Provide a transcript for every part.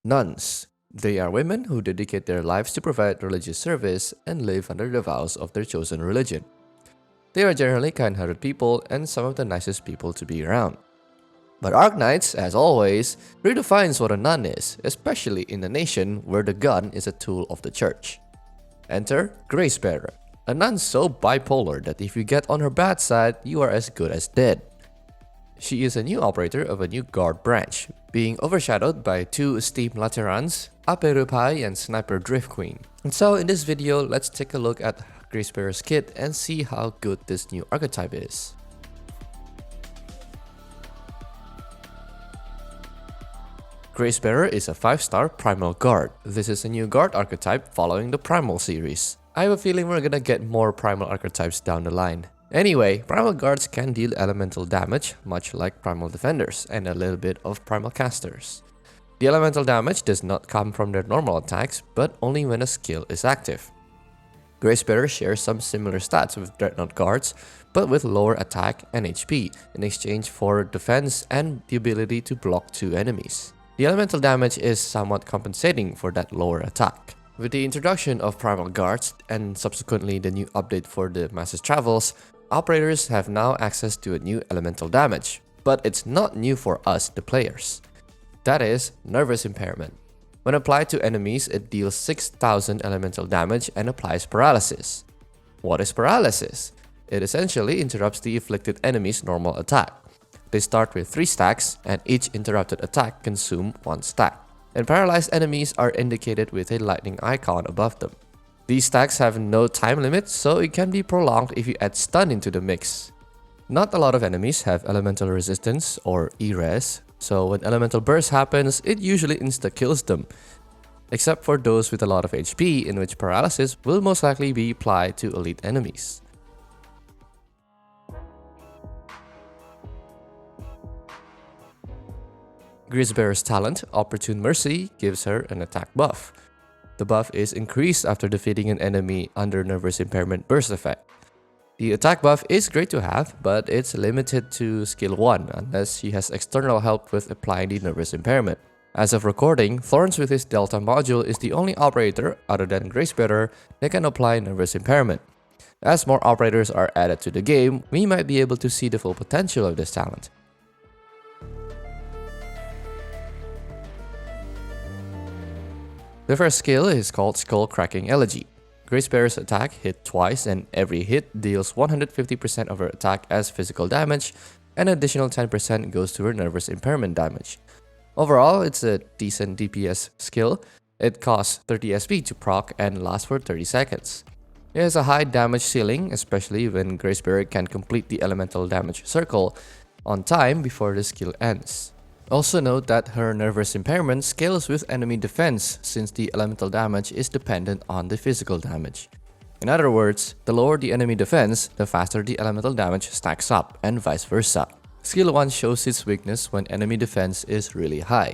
Nuns. They are women who dedicate their lives to provide religious service and live under the vows of their chosen religion. They are generally kind-hearted people and some of the nicest people to be around. But Arknights, as always, redefines what a nun is, especially in a nation where the gun is a tool of the church. Enter Gracebearer, a nun so bipolar that if you get on her bad side, you are as good as dead. She is a new operator of a new guard branch, being overshadowed by two esteemed Laterans, Aperupai and Sniper Drift Queen. And so in this video, let's take a look at Gracebearer's kit and see how good this new archetype is. Gracebearer is a 5-star Primal Guard. This is a new guard archetype following the Primal series. I have a feeling we're gonna get more Primal archetypes down the line. Anyway, Primal Guards can deal elemental damage, much like Primal Defenders, and a little bit of Primal Casters. The elemental damage does not come from their normal attacks, but only when a skill is active. Gracebearer shares some similar stats with Dreadnought Guards, but with lower attack and HP, in exchange for defense and the ability to block 2 enemies. The elemental damage is somewhat compensating for that lower attack. With the introduction of Primal Guards and subsequently the new update for the Master's Travels, operators have now access to a new elemental damage, but it's not new for us, the players. That is, Nervous Impairment. When applied to enemies, it deals 6,000 elemental damage and applies paralysis. What is paralysis? It essentially interrupts the afflicted enemy's normal attack. They start with 3 stacks, and each interrupted attack consumes 1 stack. And paralyzed enemies are indicated with a lightning icon above them. These stacks have no time limit, so it can be prolonged if you add stun into the mix. Not a lot of enemies have elemental resistance or E-res, so when elemental burst happens, it usually insta-kills them. Except for those with a lot of HP, in which paralysis will most likely be applied to elite enemies. Gracebearer's talent, Opportune Mercy, gives her an attack buff. The buff is increased after defeating an enemy under Nervous Impairment burst effect. The attack buff is great to have, but it's limited to skill 1 unless she has external help with applying the Nervous Impairment. As of recording, Thorns with his Delta module is the only operator, other than Gracebearer, that can apply Nervous Impairment. As more operators are added to the game, we might be able to see the full potential of this talent. The first skill is called Skull Cracking Elegy. Gracebearer's attack hit twice, and every hit deals 150% of her attack as physical damage, and an additional 10% goes to her Nervous Impairment damage. Overall, it's a decent DPS skill. It costs 30 SP to proc and lasts for 30 seconds. It has a high damage ceiling, especially when Gracebearer can complete the elemental damage circle on time before the skill ends. Also note that her Nervous Impairment scales with enemy defense, since the elemental damage is dependent on the physical damage. In other words, the lower the enemy defense, the faster the elemental damage stacks up, and vice versa. Skill 1 shows its weakness when enemy defense is really high.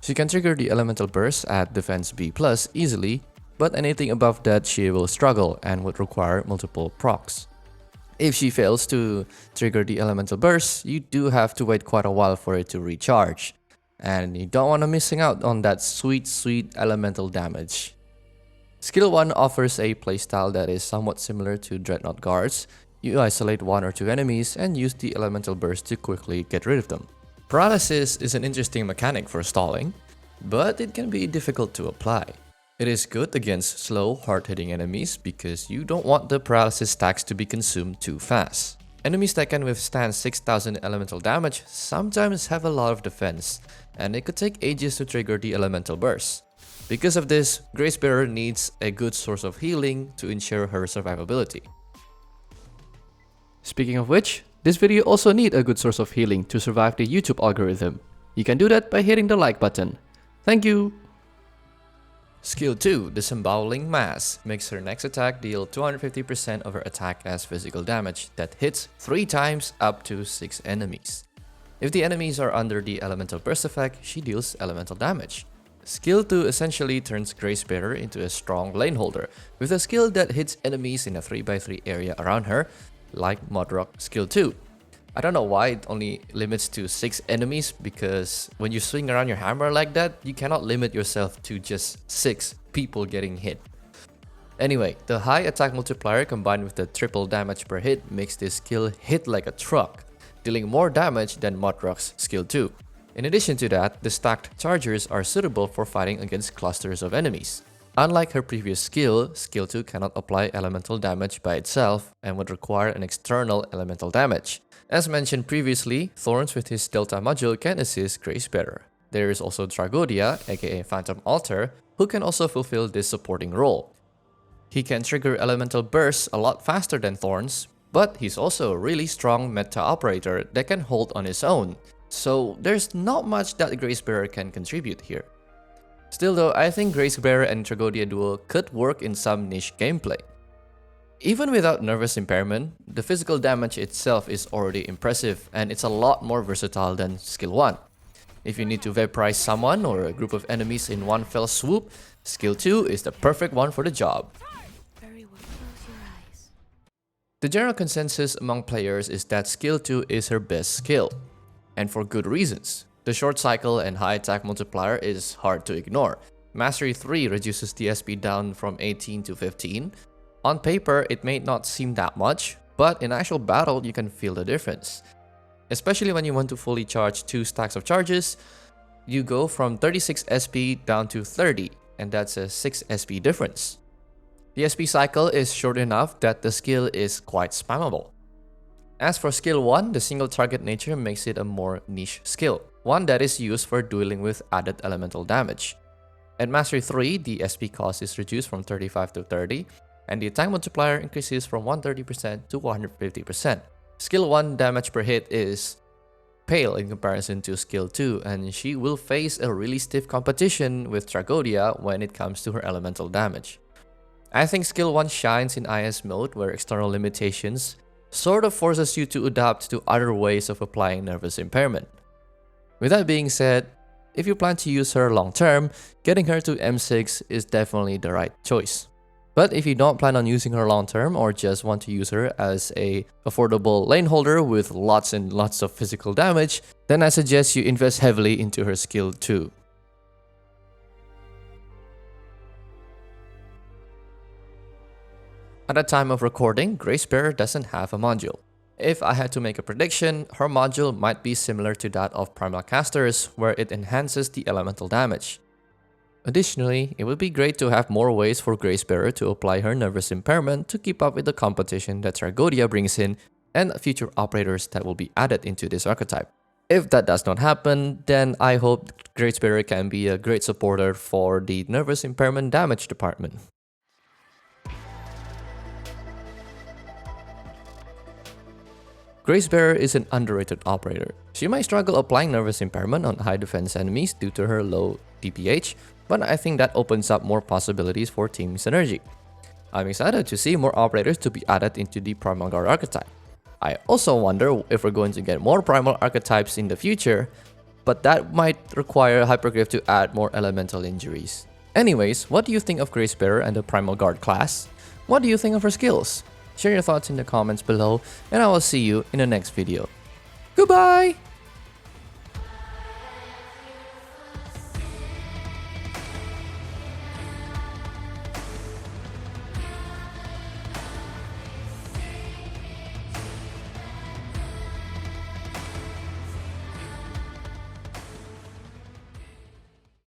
She can trigger the elemental burst at defense B+ easily, but anything above that she will struggle and would require multiple procs. If she fails to trigger the elemental burst, you do have to wait quite a while for it to recharge, and you don't want to missing out on that sweet elemental damage. Skill 1 offers a playstyle that is somewhat similar to Dreadnought Guards. You isolate 1 or 2 enemies and use the elemental burst to quickly get rid of them. Paralysis is an interesting mechanic for stalling, but it can be difficult to apply. It is good against slow, hard-hitting enemies because you don't want the paralysis stacks to be consumed too fast. Enemies that can withstand 6,000 elemental damage sometimes have a lot of defense, and it could take ages to trigger the elemental burst. Because of this, Gracebearer needs a good source of healing to ensure her survivability. Speaking of which, this video also needs a good source of healing to survive the YouTube algorithm. You can do that by hitting the like button. Thank you! Skill 2, Disemboweling Mass, makes her next attack deal 250% of her attack as physical damage that hits 3 times up to 6 enemies. If the enemies are under the elemental burst effect, she deals elemental damage. Skill 2 essentially turns Gracebearer into a strong lane holder, with a skill that hits enemies in a 3x3 area around her, like Modrock Skill 2. I don't know why it only limits to 6 enemies, because when you swing around your hammer like that, you cannot limit yourself to just 6 people getting hit. Anyway, the high attack multiplier combined with the triple damage per hit makes this skill hit like a truck, dealing more damage than Modrock's skill 2. In addition to that, the stacked chargers are suitable for fighting against clusters of enemies. Unlike her previous skill, skill 2 cannot apply elemental damage by itself and would require an external elemental damage. As mentioned previously, Thorns with his Delta module can assist Gracebearer. There is also Tragodia, aka Phantom Altar, who can also fulfill this supporting role. He can trigger elemental bursts a lot faster than Thorns, but he's also a really strong meta operator that can hold on his own, so there's not much that Gracebearer can contribute here. Still though, I think Gracebearer and Tragodia duo could work in some niche gameplay. Even without nervous impairment, the physical damage itself is already impressive, and it's a lot more versatile than skill 1. If you need to vaporize someone or a group of enemies in one fell swoop, skill 2 is the perfect one for the job. Very well, close your eyes. The general consensus among players is that skill 2 is her best skill, and for good reasons. The short cycle and high attack multiplier is hard to ignore. Mastery 3 reduces the SP down from 18 to 15. On paper, it may not seem that much, but in actual battle, you can feel the difference. Especially when you want to fully charge 2 stacks of charges, you go from 36 SP down to 30, and that's a 6 SP difference. The SP cycle is short enough that the skill is quite spammable. As for skill 1, the single target nature makes it a more niche skill, one that is used for dealing with added elemental damage. At Mastery 3, the SP cost is reduced from 35 to 30, and the attack multiplier increases from 130% to 150%. Skill 1 damage per hit is pale in comparison to skill 2, and she will face a really stiff competition with Tragodia when it comes to her elemental damage. I think skill 1 shines in IS mode, where external limitations sort of forces you to adapt to other ways of applying nervous impairment. With that being said, if you plan to use her long term, getting her to M6 is definitely the right choice. But if you don't plan on using her long term or just want to use her as a affordable lane holder with lots and lots of physical damage, then I suggest you invest heavily into her skill 2. At the time of recording, Gracebearer doesn't have a module. If I had to make a prediction, her module might be similar to that of Primal Casters, where it enhances the elemental damage. Additionally, it would be great to have more ways for Gracebearer to apply her nervous impairment to keep up with the competition that Tragodia brings in and future operators that will be added into this archetype. If that does not happen, then I hope Gracebearer can be a great supporter for the nervous impairment damage department. Gracebearer is an underrated operator. She might struggle applying nervous impairment on high defense enemies due to her low DPH, but I think that opens up more possibilities for team synergy. I'm excited to see more operators to be added into the Primal Guard archetype. I also wonder if we're going to get more Primal archetypes in the future, but that might require Hypergryph to add more elemental injuries. Anyways, what do you think of Gracebearer and the Primal Guard class? What do you think of her skills? Share your thoughts in the comments below, and I will see you in the next video. Goodbye!